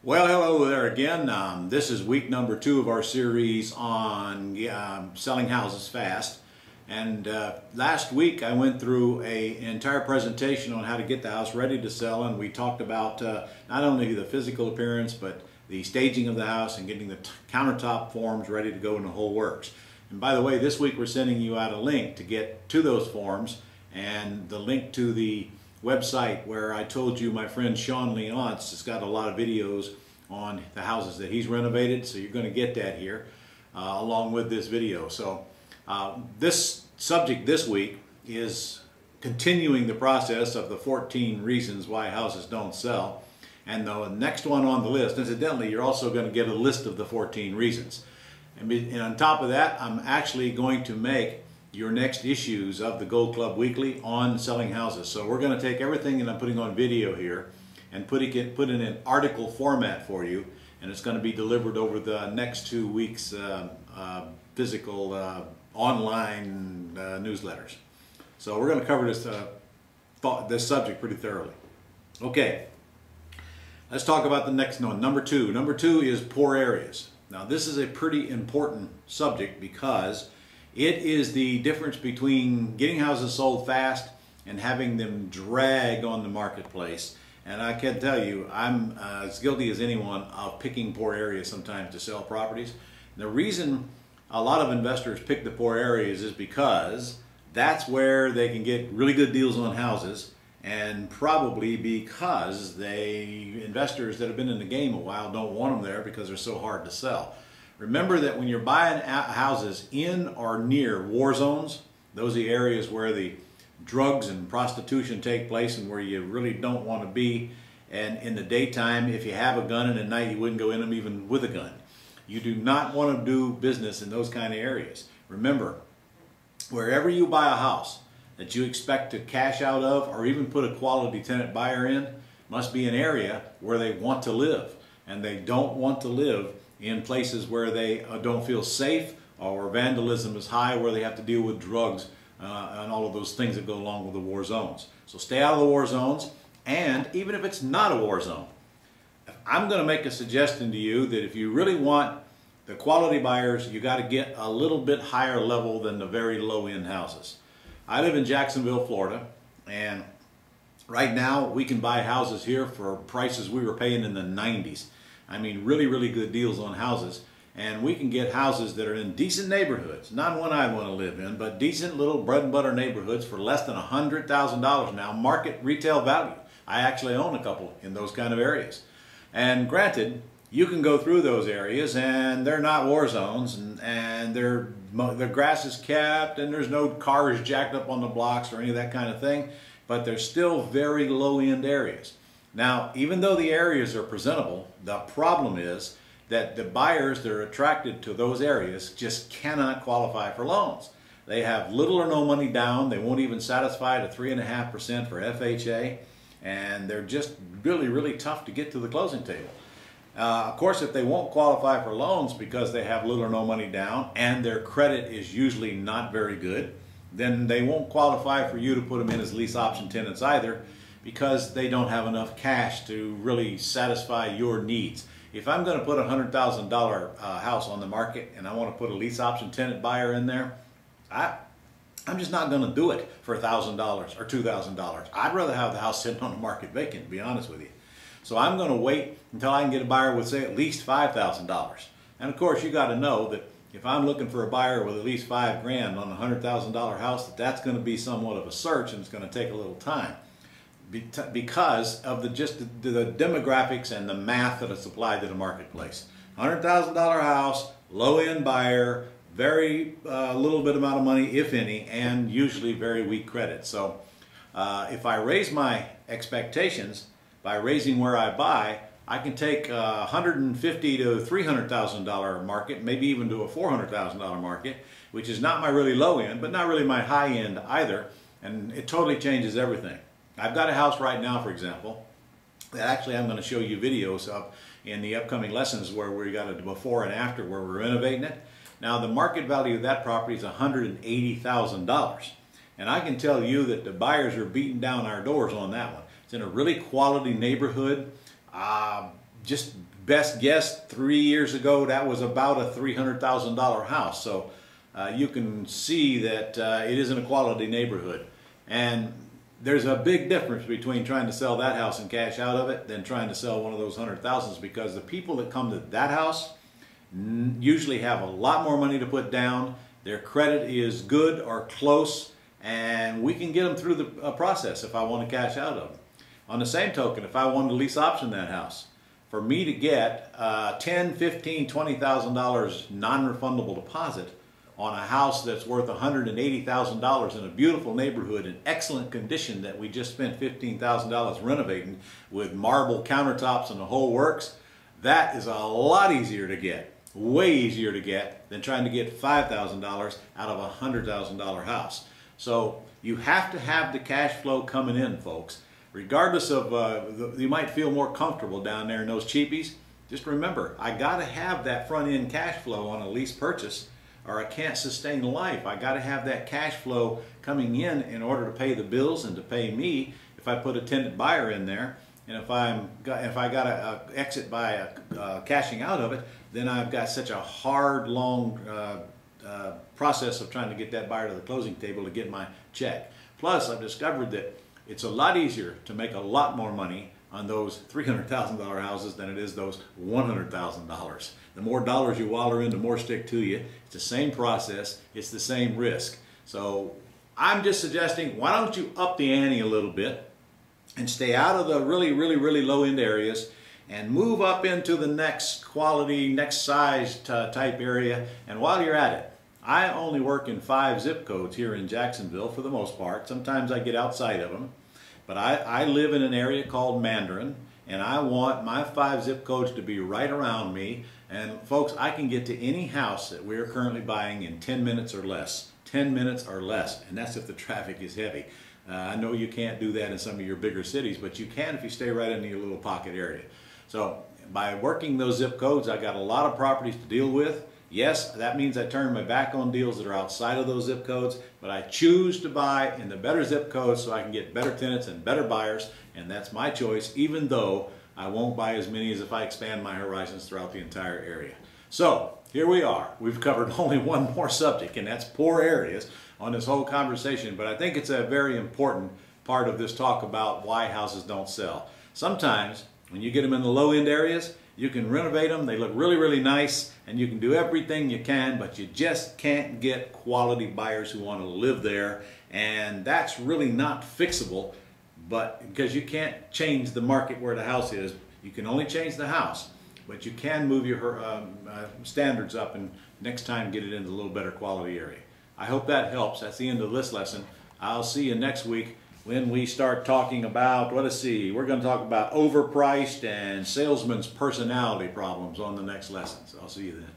Well, hello there again. This is week number 2 of our series on selling houses fast. And last week I went through an entire presentation on how to get the house ready to sell, and we talked about not only the physical appearance but the staging of the house and getting the countertop forms ready to go in the whole works. And by the way, this week we're sending you out a link to get to those forms and the link to the website where I told you my friend Sean Leonce has got a lot of videos on the houses that he's renovated, so you're going to get that here along with this video. So this subject this week is continuing the process of the 14 reasons why houses don't sell, and the next one on the list, incidentally, you're also going to get a list of the 14 reasons, and on top of that I'm actually going to make your next issues of the Gold Club Weekly on selling houses. So we're going to take everything that I'm putting on video here and put it in an article format for you, and it's going to be delivered over the next 2 weeks physical online newsletters. So we're going to cover this subject pretty thoroughly. Okay, let's talk about the next one, number 2. Number 2 is poor areas. Now this is a pretty important subject because it is the difference between getting houses sold fast and having them drag on the marketplace. And I can tell you, I'm as guilty as anyone of picking poor areas sometimes to sell properties. And the reason a lot of investors pick the poor areas is because that's where they can get really good deals on houses, and probably because investors that have been in the game a while don't want them there because they're so hard to sell. Remember that when you're buying houses in or near war zones, those are the areas where the drugs and prostitution take place and where you really don't want to be. And in the daytime, if you have a gun, and at night you wouldn't go in them even with a gun. You do not want to do business in those kind of areas. Remember, wherever you buy a house that you expect to cash out of or even put a quality tenant buyer in must be an area where they want to live, and they don't want to live in places where they don't feel safe or where vandalism is high, where they have to deal with drugs and all of those things that go along with the war zones. So stay out of the war zones, and even if it's not a war zone, I'm going to make a suggestion to you that if you really want the quality buyers, you got to get a little bit higher level than the very low-end houses. I live in Jacksonville, Florida, and right now we can buy houses here for prices we were paying in the 90s. I mean, really, really good deals on houses. And we can get houses that are in decent neighborhoods, not one I want to live in, but decent little bread and butter neighborhoods for less than $100,000 now, market retail value. I actually own a couple in those kind of areas. And granted, you can go through those areas and they're not war zones, and the grass is capped and there's no cars jacked up on the blocks or any of that kind of thing, but they're still very low-end areas. Now, even though the areas are presentable, the problem is that the buyers that are attracted to those areas just cannot qualify for loans. They have little or no money down. They won't even satisfy the 3.5% for FHA, and they're just really, really tough to get to the closing table. Of course, if they won't qualify for loans because they have little or no money down and their credit is usually not very good, then they won't qualify for you to put them in as lease option tenants either, because they don't have enough cash to really satisfy your needs. If I'm going to put a $100,000 house on the market and I want to put a lease option tenant buyer in there, I'm just not going to do it for $1,000 or $2,000. I'd rather have the house sitting on the market vacant, to be honest with you. So I'm going to wait until I can get a buyer with, say, at least $5,000. And of course, you got to know that if I'm looking for a buyer with at least $5 grand on a $100,000 house, that's going to be somewhat of a search, and it's going to take a little time, because of the demographics and the math that is applied to the marketplace. $100,000 house, low-end buyer, very little bit amount of money, if any, and usually very weak credit. So if I raise my expectations by raising where I buy, I can take $150,000 to $300,000 market, maybe even to a $400,000 market, which is not my really low end, but not really my high end either, and it totally changes everything. I've got a house right now, for example, that actually I'm going to show you videos of in the upcoming lessons where we got a before and after where we're renovating it. Now, the market value of that property is $180,000. And I can tell you that the buyers are beating down our doors on that one. It's in a really quality neighborhood, just best guess 3 years ago, that was about a $300,000 house. So you can see that it isn't a quality neighborhood. And there's a big difference between trying to sell that house and cash out of it than trying to sell one of those 100,000s, because the people that come to that house usually have a lot more money to put down. Their credit is good or close, and we can get them through the process if I want to cash out of them. On the same token, if I wanted to lease option that house, for me to get $10,000, $15,000, $20,000 non-refundable deposit on a house that's worth $180,000 in a beautiful neighborhood in excellent condition that we just spent $15,000 renovating with marble countertops and the whole works, that is a lot easier to get, way easier to get than trying to get $5,000 out of a $100,000 house. So you have to have the cash flow coming in, folks. Regardless of, you might feel more comfortable down there in those cheapies, just remember, I gotta have that front end cash flow on a lease purchase, or I can't sustain life. I got to have that cash flow coming in order to pay the bills and to pay me if I put a tenant buyer in there. And if I got to exit by cashing out of it, then I've got such a hard, long process of trying to get that buyer to the closing table to get my check. Plus, I've discovered that it's a lot easier to make a lot more money on those $300,000 houses than it is those $100,000. The more dollars you waller in, the more stick to you. It's the same process, it's the same risk. So I'm just suggesting, why don't you up the ante a little bit and stay out of the really, really, really low end areas and move up into the next quality, next size type area. And while you're at it, I only work in 5 zip codes here in Jacksonville for the most part. Sometimes I get outside of them. But I live in an area called Mandarin, and I want my 5 zip codes to be right around me. And folks, I can get to any house that we're currently buying in 10 minutes or less. 10 minutes or less, and that's if the traffic is heavy. I know you can't do that in some of your bigger cities, but you can if you stay right in your little pocket area. So by working those zip codes, I got a lot of properties to deal with. Yes, that means I turn my back on deals that are outside of those zip codes, but I choose to buy in the better zip codes so I can get better tenants and better buyers, and that's my choice, even though I won't buy as many as if I expand my horizons throughout the entire area. So here we are. We've covered only one more subject, and that's poor areas on this whole conversation, but I think it's a very important part of this talk about why houses don't sell. Sometimes when you get them in the low end areas, you can renovate them, they look really, really nice, and you can do everything you can, but you just can't get quality buyers who want to live there, and that's really not fixable, but because you can't change the market where the house is. You can only change the house, but you can move your standards up and next time get it into a little better quality area. I hope that helps. That's the end of this lesson. I'll see you next week when we start talking about, well, let's see, we're going to talk about overpriced and salesman's personality problems on the next lesson. So I'll see you then.